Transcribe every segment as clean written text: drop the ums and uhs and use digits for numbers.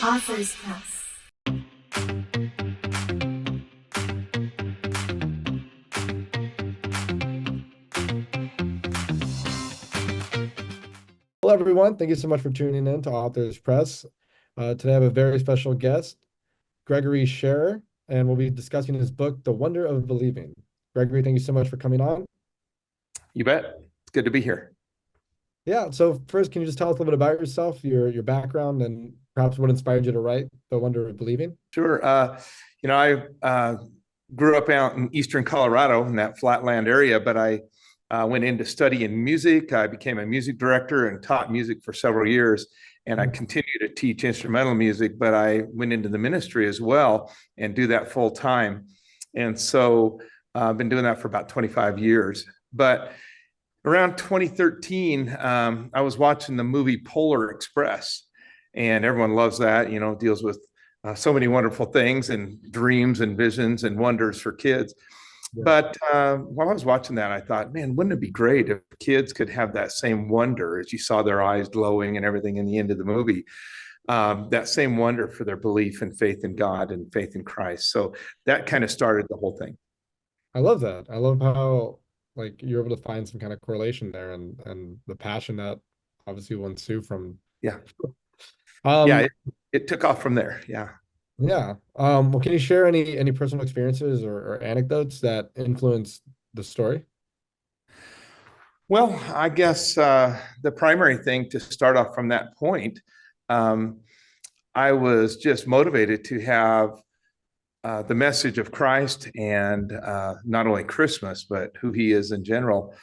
Author's Press. Hello, everyone. Thank you so much for tuning in to Authors Press. Today, I have a very special guest, Gregory Scherrer, and we'll be discussing his book, The Wonder of Believing. Gregory, thank you so much for coming on. You bet. It's good to be here. Yeah, so first, can you just tell us a little bit about yourself, your background, and perhaps what inspired you to write The Wonder of Believing? Sure. I grew up out in eastern Colorado in that flatland area, but I went into studying music. I became a music director and taught music for several years. And I continue to teach instrumental music, but I went into the ministry as well and do that full time. And so I've been doing that for about 25 years. But around 2013, I was watching the movie Polar Express, and everyone loves that, deals with so many wonderful things and dreams and visions and wonders for kids. Yeah. But while I was watching that, I thought, man, wouldn't it be great if kids could have that same wonder as you saw their eyes glowing and everything in the end of the movie, that same wonder for their belief and faith in God and faith in Christ. So that kind of started the whole thing. I love that. I love how you're able to find some kind of correlation there and the passion that obviously will ensue from. Yeah. Um, It took off from there. Yeah. Yeah. Well, can you share any personal experiences or anecdotes that influenced the story? Well, I guess the primary thing to start off from that point, um, I was just motivated to have the message of Christ and not only Christmas, but who he is in general,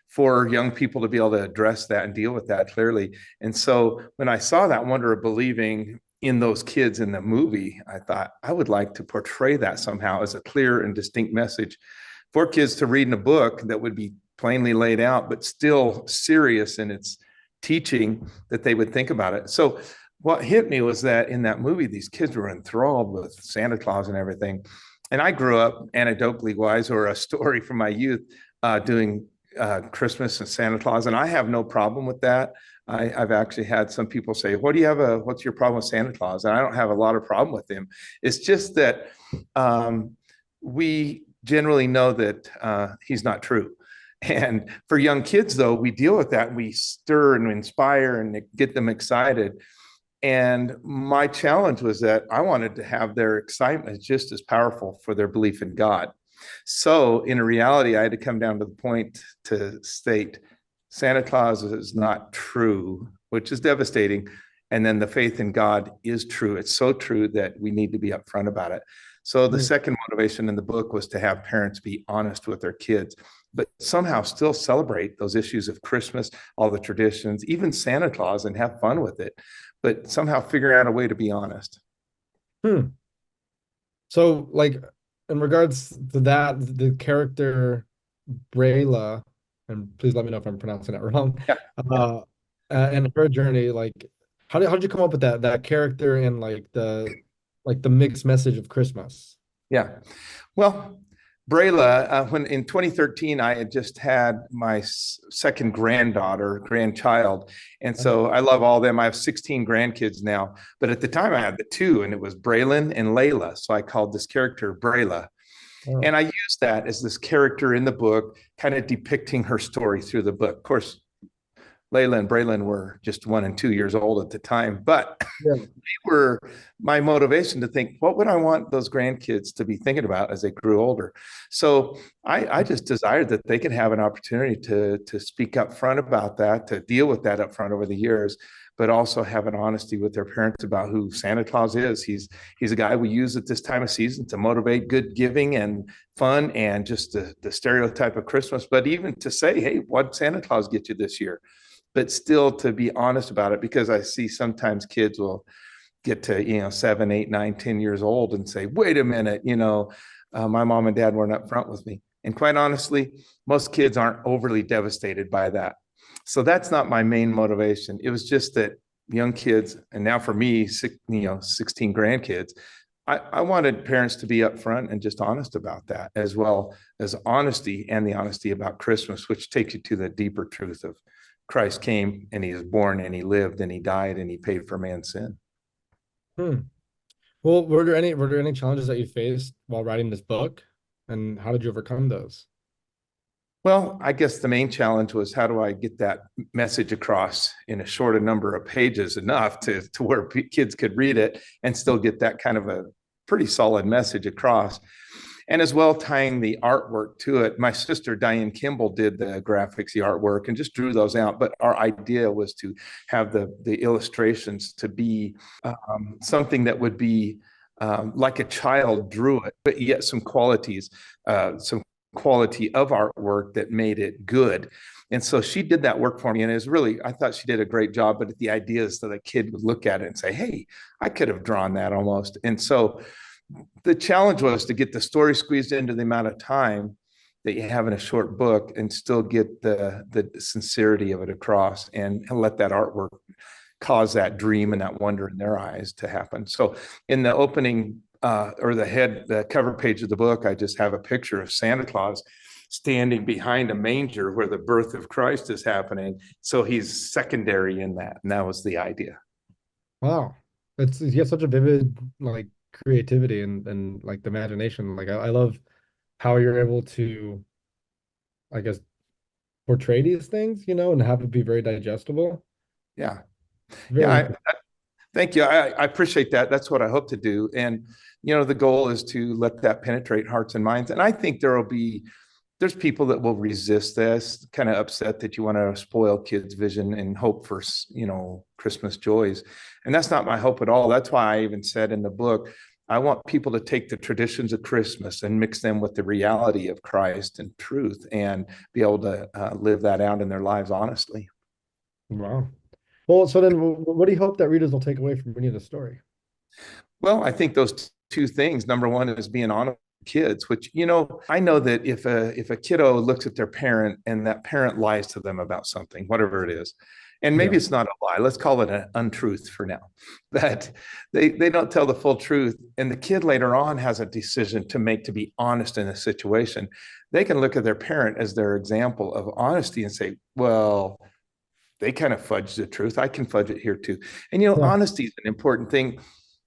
for young people to be able to address that and deal with that clearly. And so when I saw that wonder of believing in those kids in the movie, I thought I would like to portray that somehow as a clear and distinct message for kids to read in a book that would be plainly laid out, but still serious in its teaching, that they would think about it. So what hit me was that in that movie, these kids were enthralled with Santa Claus and everything. And I grew up, anecdotally wise, or a story from my youth, doing Christmas and Santa Claus. And I have no problem with that. I've actually had some people say, what's your problem with Santa Claus? And I don't have a lot of problem with him. It's just that we generally know that he's not true. And for young kids, though, we deal with that. We stir and inspire and get them excited. And my challenge was that I wanted to have their excitement just as powerful for their belief in God. So in reality, I had to come down to the point to state Santa Claus is not true, which is devastating. And then the faith in God is true. It's so true that we need to be upfront about it. So the second motivation in the book was to have parents be honest with their kids, but somehow still celebrate those issues of Christmas, all the traditions, even Santa Claus, and have fun with it, but somehow figure out a way to be honest. So, in regards to that, the character Brayla, and please let me know if I'm pronouncing it wrong. Yeah. And her journey, how did you come up with that character and the mixed message of Christmas? Yeah. Well, Brayla, when in 2013, I had just had my second grandchild. And so I love all of them. I have 16 grandkids now, but at the time I had the two, and it was Braylon and Layla. So I called this character Brayla. Oh. And I used that as this character in the book, kind of depicting her story through the book. Of course, Layla and Braylon were just 1 and 2 years old at the time, but they were my motivation to think, what would I want those grandkids to be thinking about as they grew older? So I just desired that they could have an opportunity to speak up front about that, to deal with that up front over the years, but also have an honesty with their parents about who Santa Claus is. He's a guy we use at this time of season to motivate good giving and fun and just the stereotype of Christmas, but even to say, hey, what Santa Claus get you this year? But still to be honest about it, because I see sometimes kids will get to 7, 8, 9, 10 years old and say, wait a minute, my mom and dad weren't upfront with me. And quite honestly, most kids aren't overly devastated by that. So that's not my main motivation. It was just that young kids, and now for me, 16 grandkids, I wanted parents to be upfront and just honest about that, as well as honesty and the honesty about Christmas, which takes you to the deeper truth of Christ came and he was born and he lived and he died and he paid for man's sin. Hmm. Well, were there any challenges that you faced while writing this book, and how did you overcome those? Well, I guess the main challenge was how do I get that message across in a short number of pages enough to where kids could read it and still get that kind of a pretty solid message across. And as well, tying the artwork to it. My sister, Diane Kimball, did the graphics, the artwork, and just drew those out. But our idea was to have the illustrations to be something that would be like a child drew it, but yet some quality of artwork that made it good. And so she did that work for me. And it was really, I thought she did a great job. But the idea is that a kid would look at it and say, hey, I could have drawn that almost. And so the challenge was to get the story squeezed into the amount of time that you have in a short book and still get the sincerity of it across and let that artwork cause that dream and that wonder in their eyes to happen. So in the opening or the cover page of the book, I just have a picture of Santa Claus standing behind a manger where the birth of Christ is happening. So he's secondary in that. And that was the idea. Wow. It's you have such a vivid like creativity and like the imagination. Like I love how you're able to, I guess, portray these things, and have it be very digestible. Yeah. Very Yeah. interesting. Thank you. I appreciate that. That's what I hope to do. And, the goal is to let that penetrate hearts and minds. And I think there's people that will resist this, kind of upset that you want to spoil kids' vision and hope for, Christmas joys. And that's not my hope at all. That's why I even said in the book, I want people to take the traditions of Christmas and mix them with the reality of Christ and truth and be able to live that out in their lives honestly. Wow. Well, so then what do you hope that readers will take away from reading the story? Well, I think those two things. Number one is being honest with kids, which I know that if a kiddo looks at their parent and that parent lies to them about something, whatever it is, and maybe Yeah. it's not a lie, let's call it an untruth for now, that they don't tell the full truth, and the kid later on has a decision to make to be honest in a situation. They can look at their parent as their example of honesty and say, well, they kind of fudge the truth. I can fudge it here too. And Yeah. honesty is an important thing.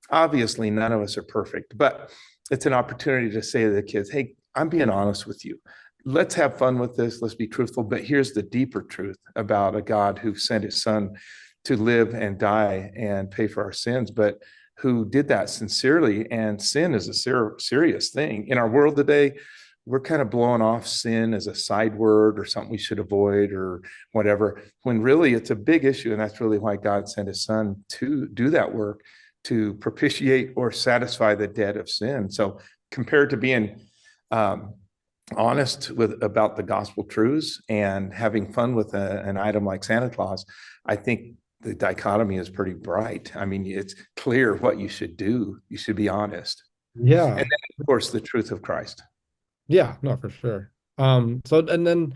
Obviously, none of us are perfect, but it's an opportunity to say to the kids, hey, I'm being honest with you. Let's have fun with this. Let's be truthful. But here's the deeper truth about a God who sent his son to live and die and pay for our sins, but who did that sincerely. And sin is a serious thing. In our world today, we're kind of blowing off sin as a side word or something we should avoid or whatever, when really it's a big issue. And that's really why God sent his son to do that work, to propitiate or satisfy the debt of sin. So compared to being um, honest about the gospel truths and having fun with an item like Santa Claus, I think the dichotomy is pretty bright. I mean, it's clear what you should do. You should be honest. Yeah. And then, of course, the truth of Christ. Yeah, no, for sure. So and then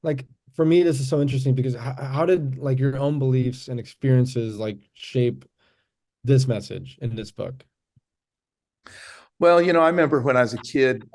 like for me, this is so interesting because how did like your own beliefs and experiences like shape this message in this book? Well, I remember when I was a kid,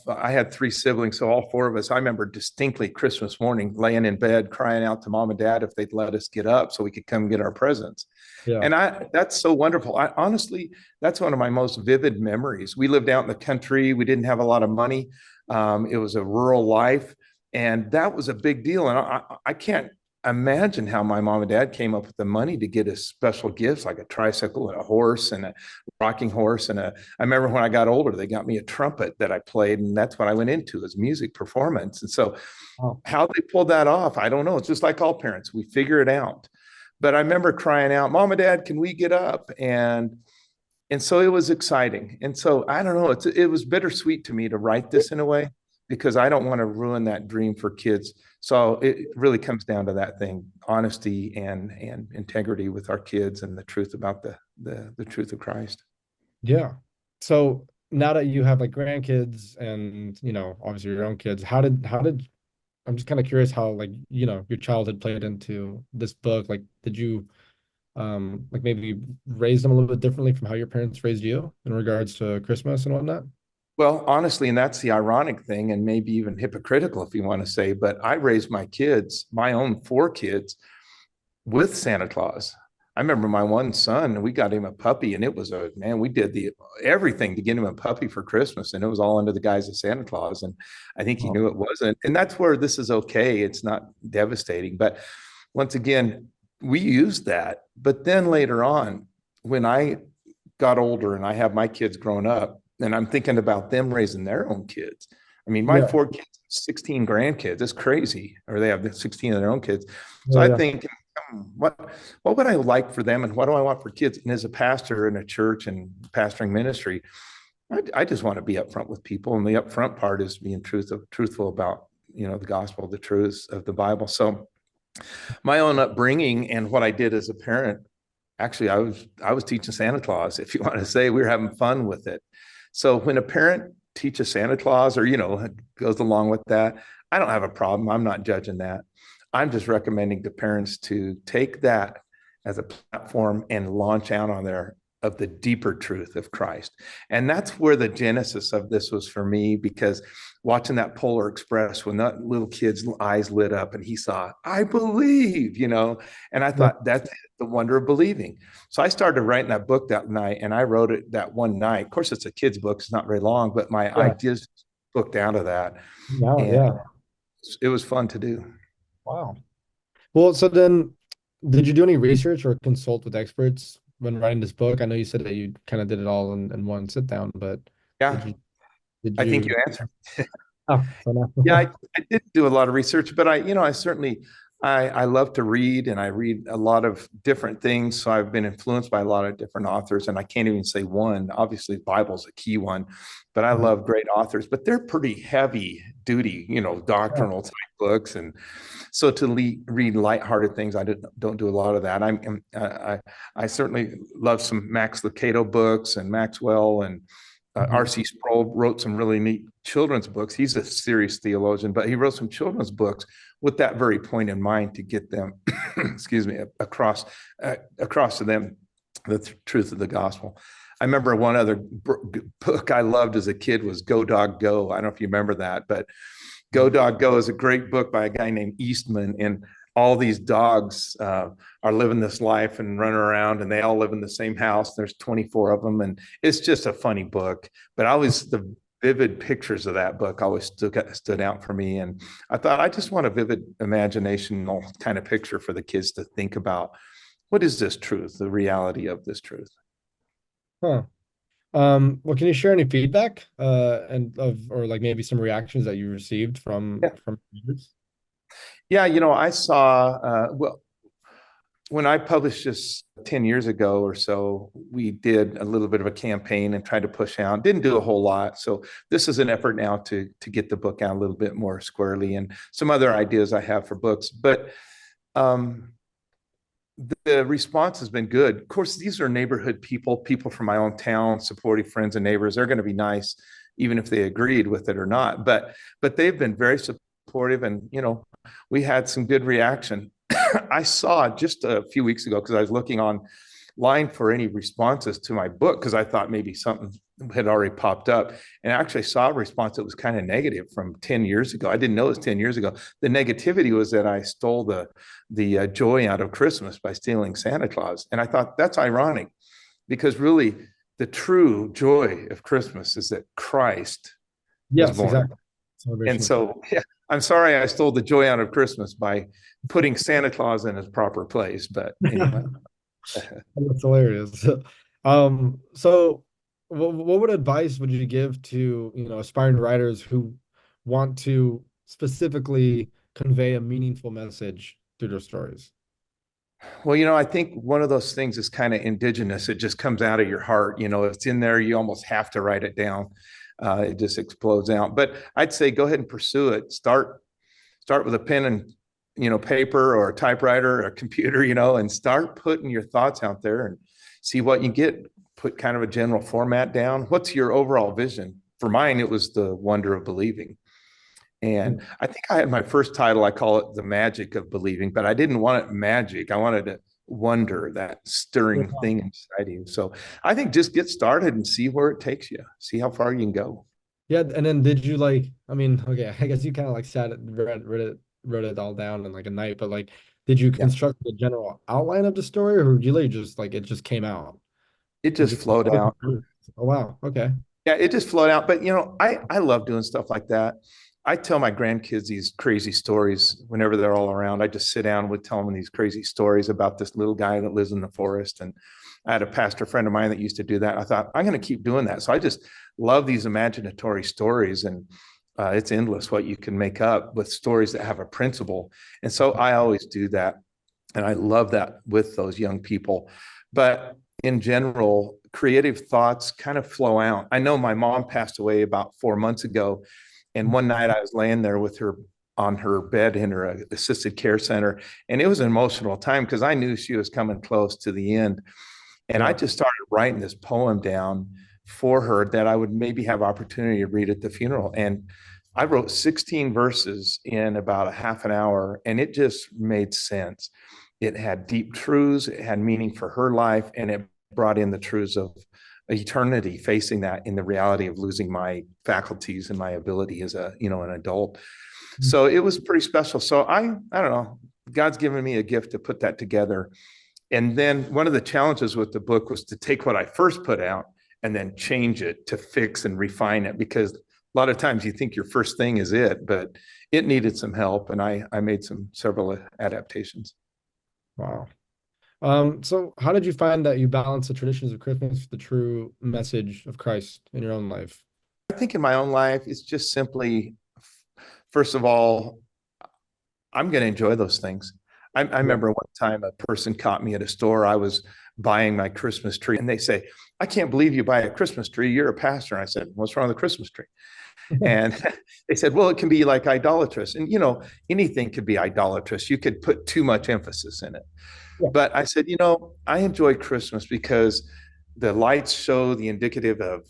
I had three siblings, so all four of us. I remember distinctly Christmas morning laying in bed crying out to mom and dad if they'd let us get up so we could come get our presents. Yeah. And that's so wonderful. I honestly, that's one of my most vivid memories. We lived out in the country. We didn't have a lot of money. It was a rural life, and that was a big deal. And I can't imagine how my mom and dad came up with the money to get us special gifts like a tricycle and a horse and a rocking horse I remember when I got older, they got me a trumpet that I played, and that's what I went into as music performance. And so Oh, how they pulled that off, I don't know. It's just like all parents, we figure it out. But I remember crying out, "Mom and Dad, can we get up?" And so it was exciting. And so I don't know, it was bittersweet to me to write this in a way because I don't want to ruin that dream for kids. So it really comes down to that thing, honesty and integrity with our kids and the truth about the truth of Christ. yeah. So now that you have like grandkids and obviously your own kids, how did I'm just kind of curious how like your childhood played into this book. Like did you like maybe raise them a little bit differently from how your parents raised you in regards to Christmas and whatnot? Well, honestly, and that's the ironic thing, and maybe even hypocritical if you want to say, but I raised my kids, my own four kids, with Santa Claus. I remember my one son, we got him a puppy, and it was a man, we did the everything to get him a puppy for Christmas, and it was all under the guise of Santa Claus. And I think he Oh, knew it wasn't. And that's where this is okay. It's not devastating. But once again, we used that. But then later on, when I got older and I have my kids grown up, and I'm thinking about them raising their own kids. I mean, my yeah, four kids, 16 grandkids. It's crazy. Or they have 16 of their own kids. So yeah, I yeah, think, what would I like for them, and what do I want for kids? And as a pastor in a church and pastoring ministry, I just want to be upfront with people, and the upfront part is being truthful about the gospel, the truths of the Bible. So my own upbringing and what I did as a parent, actually, I was teaching Santa Claus, if you want to say. We were having fun with it. So when a parent teaches Santa Claus, or goes along with that, I don't have a problem. I'm not judging that. I'm just recommending to parents to take that as a platform and launch out on there of the deeper truth of Christ. And that's where the genesis of this was for me, because watching that Polar Express, when that little kid's eyes lit up and he saw, I believe, and I yeah, thought, that's the wonder of believing. So I started writing that book that night, and I wrote it that one night. Of course, it's a kid's book, it's not very long, but my yeah. ideas booked out of that. Wow, And yeah. it was fun to do. Wow. Well, so then, did you do any research or consult with experts when writing this book? I know you said that you kind of did it all in one sit down, but did Yeah, you did I think you? you answered. Oh, so now. Yeah, I did do a lot of research, but I certainly I love to read, and I read a lot of different things. So I've been influenced by a lot of different authors, and I can't even say one. Obviously, the Bible's a key one, but I Mhm. love great authors, but they're pretty heavy duty, Yeah, doctrinal type books. And so to read lighthearted things, I don't do a lot of that. I certainly love some Max Lucado books and Maxwell, and mhm. R.C. Sproul wrote some really neat children's books. He's a serious theologian, but he wrote some children's books with that very point in mind, to get them, excuse me, across to them the truth of the gospel. I remember one other book I loved as a kid was Go Dog Go. I don't know if you remember that, but Go Dog Go is a great book by a guy named Eastman, and all these dogs are living this life and running around, and they all live in the same house. There's 24 of them, and it's just a funny book. But the vivid pictures of that book always stood out for me, and I thought, I just want a vivid imaginational kind of picture for the kids to think about. What is this truth? The reality of this truth. Huh. Well, can you share any feedback and of or like maybe some reactions that you received Yeah, from readers? yeah. I saw. Well, when I published this 10 years ago or so, we did a little bit of a campaign and tried to push out. Didn't do a whole lot. So this is an effort now to get the book out a little bit more squarely, and some other ideas I have for books. But um, the response has been good. Of course, these are neighborhood people from my own town, supportive friends and neighbors. They're going to be nice, even if they agreed with it or not. But they've been very supportive, and we had some good reaction. I saw just a few weeks ago, because I was looking online for any responses to my book, because I thought maybe something had already popped up, and I actually saw a response that was kind of negative from 10 years ago. I didn't know it was 10 years ago. The negativity was that I stole the joy out of Christmas by stealing Santa Claus. And I thought, that's ironic, because really the true joy of Christmas is that Christ was Yes, born. exactly. And Celebration of Christ. so, yeah, I'm sorry I stole the joy out of Christmas by putting Santa Claus in his proper place. But anyway. That's hilarious. So what advice would you give to, aspiring writers who want to specifically convey a meaningful message through their stories? Well, I think one of those things is kind of indigenous. It just comes out of your heart. It's in there. You almost have to write it down. It just explodes out. But I'd say go ahead and pursue it. Start with a pen and paper, or a typewriter, or a computer, and start putting your thoughts out there and see what you get. Put kind of a general format down. What's your overall vision? For mine, it was the wonder of believing. And I think I had my first title, I call it The Magic of Believing, but I didn't want it magic. I wanted to wonder, that Yeah. stirring thing inside you. So I think just get started and see where it takes you, see how far you can go. Yeah, and then did you like, I mean, okay, I guess you kind of like sat it, wrote it all down in like a night, but like, did you Yeah, construct the general outline of the story, or did you really just like it just came out? it Was just it like, flowed what did out. you, oh wow, okay. Yeah, it just flowed out. But I love doing stuff like that. I tell my grandkids these crazy stories whenever they're all around. I just sit down with tell them these crazy stories about this little guy that lives in the forest. And I had a pastor friend of mine that used to do that. I thought I'm going to keep doing that. So I just love these imaginatory stories, and it's endless what you can make up with stories that have a principle. And so I always do that, and I love that with those young people. But in general, creative thoughts kind of flow out. I know my mom passed away about 4 months ago, and one night I was laying there with her on her bed in her assisted care center, and it was an emotional time because I knew she was coming close to the end. And I Yeah. just started writing this poem down for her that I would maybe have opportunity to read at the funeral. And I wrote 16 verses in about a half an hour, and it just made sense. It had deep truths, it had meaning for her life, and it brought in the truths of eternity, facing that in the reality of losing my faculties and my ability as an adult. So it was pretty special. So I don't know. God's given me a gift to put that together. And then one of the challenges with the book was to take what I first put out and then change it to fix and refine it, because a lot of times you think your first thing is it, but it needed some help. And I made several adaptations. Wow. So how did you find that you balance the traditions of Christmas with the true message of Christ in your own life? I think in my own life, it's just simply, first of all, I'm going to enjoy those things. I Yeah. remember one time a person caught me at a store. I was buying my Christmas tree, and they say, "I can't believe you buy a Christmas tree. You're a pastor." And I said, "What's wrong with the Christmas tree?" And they said, "Well, it can be like idolatrous." And, anything could be idolatrous. You could put too much emphasis in it. Yeah. But I said, I enjoy Christmas because the lights show the indicative of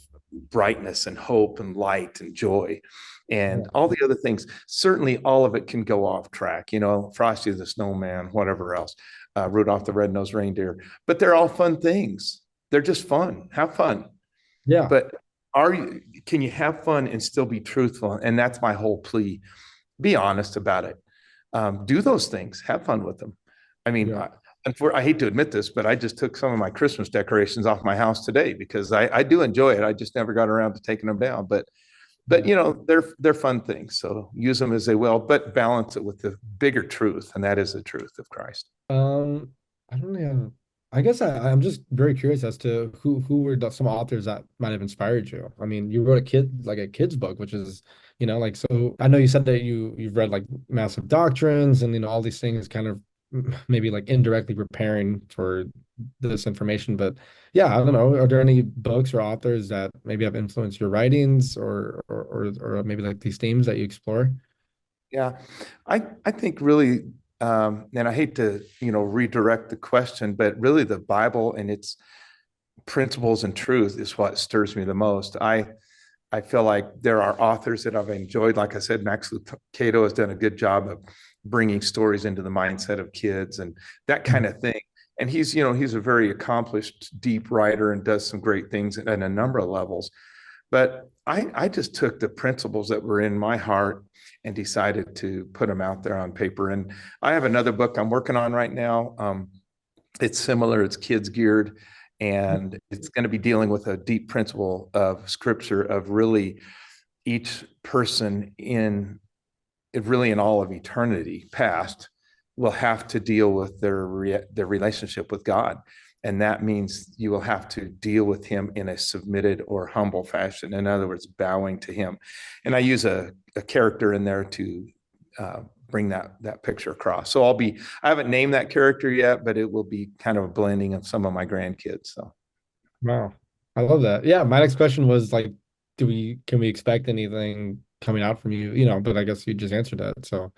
brightness and hope and light and joy Yeah. and all the other things. Certainly, all of it can go off track, Frosty the Snowman, whatever else, Rudolph the Red-Nosed Reindeer. But they're all fun things. They're just fun. Have fun. Yeah. But can you have fun and still be truthful? And that's my whole plea. Be honest about it. Do those things. Have fun with them. I mean, Yeah. I hate to admit this, but I just took some of my Christmas decorations off my house today because I do enjoy it. I just never got around to taking them down. But Yeah. they're fun things. So use them as they will, but balance it with the bigger truth, and that is the truth of Christ. Um, I don't know. I guess I'm just very curious as to who were some authors that might have inspired you. I mean, you wrote a kid's book, which is, like so I know you said that you've read like massive doctrines and all these things kind of maybe like indirectly preparing for this information. But yeah, I don't know. Are there any books or authors that maybe have influenced your writings or maybe like these themes that you explore? Yeah, I think really, and I hate to redirect the question, but really the Bible and its principles and truth is what stirs me the most. I feel like there are authors that I've enjoyed. Like I said, Max Lucado has done a good job of bringing stories into the mindset of kids and that kind of thing. And he's a very accomplished, deep writer and does some great things at a number of levels. But I just took the principles that were in my heart and decided to put them out there on paper. And I have another book I'm working on right now. It's similar, it's kids geared, and it's going to be dealing with a deep principle of scripture of really each person in all of eternity past will have to deal with their relationship with God. And that means you will have to deal with him in a submitted or humble fashion. In other words, bowing to him. And I use a character in there to bring that picture across. So I haven't named that character yet, but it will be kind of a blending of some of my grandkids. So Wow. I love that. Yeah, my next question was like, can we expect anything coming out from you? But I guess you just answered that. So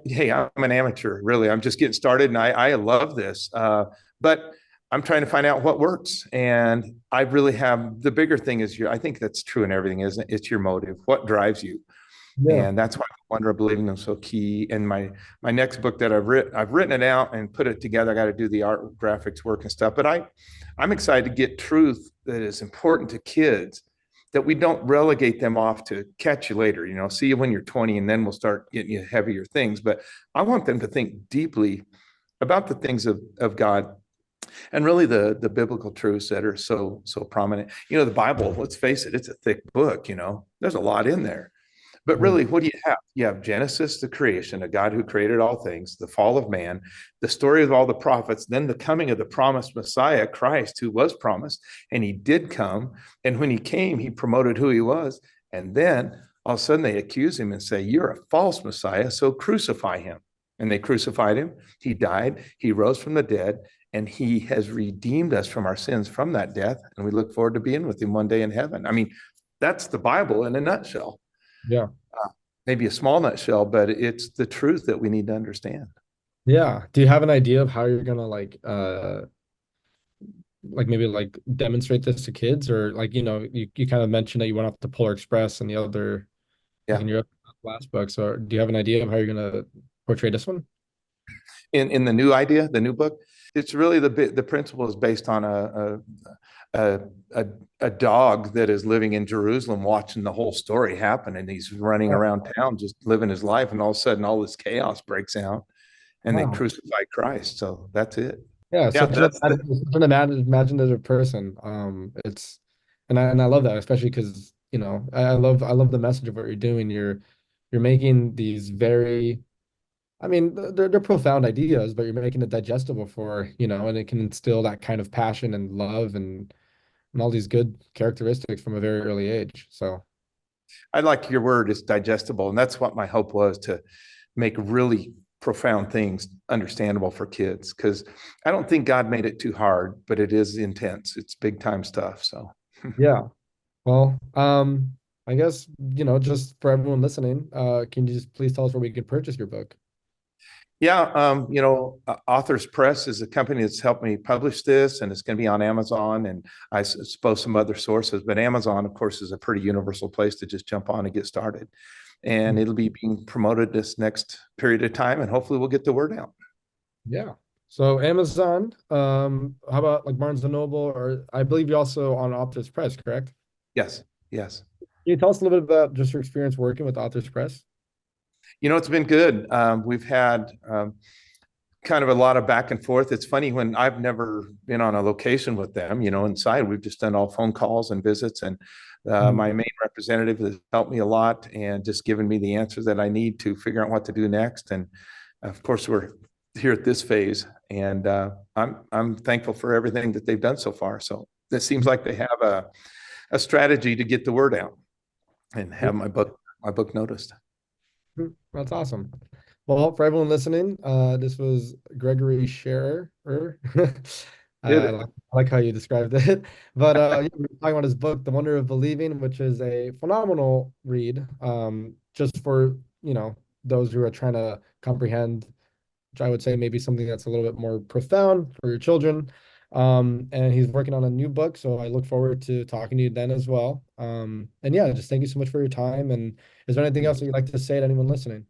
hey, I'm an amateur, really. I'm just getting started, and I love this. But I'm trying to find out what works, and I really have the bigger thing is I think that's true in everything, isn't it? It's your motive, what drives you, yeah. and that's why Wonder of Believing is so key. And my next book that I've written it out and put it together. I got to do the art, graphics work, and stuff. But I'm excited to get truth that is important to kids that we don't relegate them off to catch you later. See you when you're 20, and then we'll start getting you heavier things. But I want them to think deeply about the things of God, and really the biblical truths that are so prominent. The Bible, let's face it, it's a thick book. There's a lot in there. But Mhm. really, what do you have? You have Genesis, the creation, a God who created all things, the fall of man, the story of all the prophets, then the coming of the promised Messiah, Christ, who was promised, and he did come. And when he came, he promoted who he was. And then all of a sudden they accuse him and say, "You're a false Messiah, so crucify him." And they crucified him. He died. He rose from the dead, and he has redeemed us from our sins from that death. And we look forward to being with him one day in heaven. I mean, that's the Bible in a nutshell. Yeah. Maybe a small nutshell, but it's the truth that we need to understand. Yeah. Do you have an idea of how you're gonna like maybe like demonstrate this to kids, or like you kind of mentioned that you went off to Polar Express and the other like Yeah. in your last book. So do you have an idea of how you're gonna portray this one? In the new idea, the new book, it's really the principle is based on a a a dog that is living in Jerusalem, watching the whole story happen, and he's running Oh, around town just living his life, and all of a sudden all this chaos breaks out, and they wow. crucify Christ. So that's it. Yeah, Yeah, such an that's the, imaginative person. It's and I love that, especially because I love the message of what you're doing. You're making these very, I mean, they're profound ideas, but you're making it digestible and it can instill that kind of passion and love and all these good characteristics from a very early age. So I like your word is digestible, and that's what my hope was, to make really profound things understandable for kids, because I don't think God made it too hard, but it is intense. It's big time stuff. So yeah. Well, I guess, just for everyone listening, can you just please tell us where we can purchase your book? yeah, Authors Press is a company that's helped me publish this, and it's going to be on Amazon, and I suppose some other sources. But Amazon, of course, is a pretty universal place to just jump on and get started. And it'll be being promoted this next period of time, and hopefully we'll get the word out. Yeah. So Amazon, how about like Barnes and Noble, or I believe you're also on Authors Press, correct? Yes, yes. Can you tell us a little bit about just your experience working with Authors Press? It's been good. We've had kind of a lot of back and forth. It's funny, when I've never been on a location with them, inside, we've just done all phone calls and visits. And Mm. my main representative has helped me a lot and just given me the answers that I need to figure out what to do next. And of course, we're here at this phase, and I'm thankful for everything that they've done so far. So it seems like they have a strategy to get the word out and have my book noticed. That's awesome. Well, for everyone listening, this was Gregory Scherrer. Did I like how you described it. But yeah, we were talking about his book, The Wonder of Believing, which is a phenomenal read. Just for, those who are trying to comprehend, which I would say maybe something that's a little bit more profound for your children. And he's working on a new book, so I look forward to talking to you then as well. And yeah, just thank you so much for your time. And is there anything else that you'd like to say to anyone listening?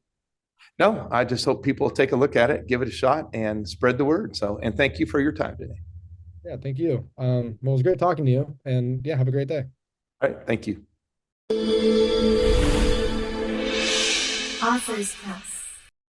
No, I just hope people take a look at it, give it a shot, and spread the word. So, and thank you for your time today. Yeah, thank you. Well, it was great talking to you, and yeah, have a great day. All right. Thank you. Authors Press.